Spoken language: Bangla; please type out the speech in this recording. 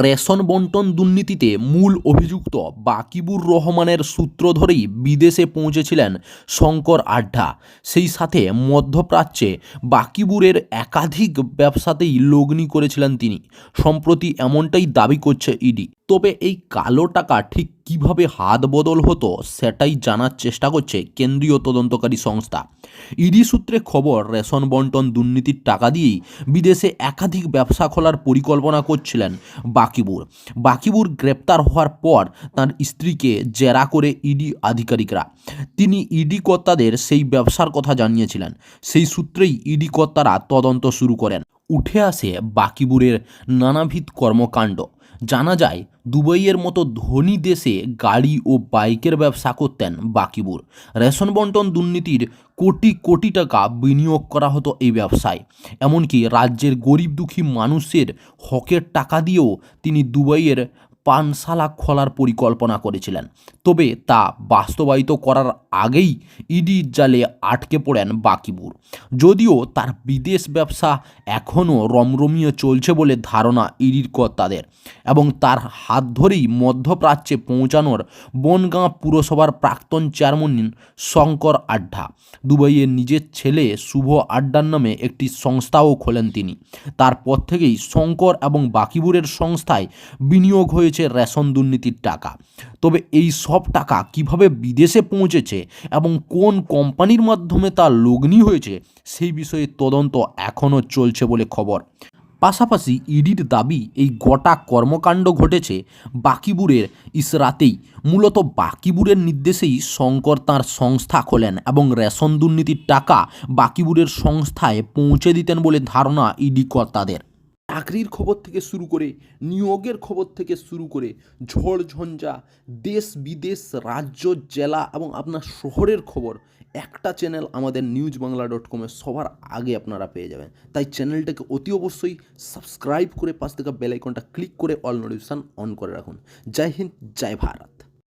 রেশন বন্টন দুর্নীতিতে মূল অভিযুক্ত বাকিবুর রহমানের সূত্র ধরেই বিদেশে পৌঁছেছিলেন শঙ্কর আড্ডা। সেই সাথে মধ্যপ্রাচ্যে বাকিবুরের একাধিক ব্যবসাতেই লগ্নি করেছিলেন তিনি। সম্প্রতি এমনটাই দাবি করছে ইডি। তবে এই কালো টাকা ঠিক কিভাবে হাত বদল হতো সেটাই জানার চেষ্টা করছে কেন্দ্রীয় তদন্তকারী সংস্থা। ইডি সূত্রে খবর, রেশন বন্টন দুর্নীতির টাকা দিয়েই বিদেশে একাধিক ব্যবসা খোলার পরিকল্পনা করছিলেন বাকিবুর গ্রেপ্তার হওয়ার পর তার স্ত্রীকে জেরা করে ইডি আধিকারিকরা। তিনি ইডি কর্তাদের সেই ব্যবসার কথা জানিয়েছিলেন। সেই সূত্রেই ইডি কর্তারা তদন্ত শুরু করেন। উঠে আসে বাকিবুরের নানাবিধ কর্মকাণ্ড। জানা যায়, দুবাইয়ের মতো ধনী দেশে গাড়ি ও বাইকের ব্যবসা করতেন বাকিবুর। রেশন বন্টন দুর্নীতির কোটি কোটি টাকা বিনিয়োগ করা হতো এই ব্যবসায়। এমনকি রাজ্যের গরিব দুঃখী মানুষের হকের টাকা দিয়েও তিনি দুবাইয়ের পানশালা খোলার পরিকল্পনা করেছিলেন। তবে তা বাস্তবায়িত করার আগেই ইডির জালে আটকে পড়েন বাকিবুর। যদিও তার বিদেশ ব্যবসা এখনও রমরমিয়ে চলছে বলে ধারণা ইডির কর্তাদের, এবং তার হাত ধরেই মধ্যপ্রাচ্যে পৌঁছানোর বনগাঁ পুরসভার প্রাক্তন চেয়ারম্যান শঙ্কর আড্ডা। দুবাইয়ের নিজের ছেলে শুভ আড্ডার নামে একটি সংস্থাও খোলেন তিনি। তারপর থেকেই শঙ্কর এবং বাকিবুরের সংস্থায় বিনিয়োগ হয়েছে রেশন দুর্নীতির টাকা। তবে এই সব টাকা কিভাবে বিদেশে পৌঁছেছে এবং কোন কোম্পানির মাধ্যমে তা লগ্নি হয়েছে সেই বিষয়ে তদন্ত এখনও চলছে বলে খবর। পাশাপাশি ইডির দাবি, এই গোটা কর্মকাণ্ড ঘটেছে বাকিবুরের ইশরাতেই। মূলত বাকিবুরের নির্দেশেই শঙ্কর তাঁর সংস্থা খোলেন এবং রেশন দুর্নীতির টাকা বাকিবুরের সংস্থায় পৌঁছে দিতেন বলে ধারণা ইডি কর্তাদের। চাকরির খবর থেকে শুরু করে নিয়োগের খবর থেকে শুরু করে ঝড় ঝঞ্ঝা, দেশ বিদেশ, রাজ্য, জেলা এবং আপনার শহরের খবর একটা চ্যানেল আমাদের newsbangla.com-এ সবার আগে আপনারা পেয়ে যাবেন। তাই চ্যানেলটাকে অতি অবশ্যই সাবস্ক্রাইব করে পাশ থেকে বেল আইকনটা ক্লিক করে অল নোটিফিকেশন অন করে রাখুন। জয় হিন্দ, জয় ভারত।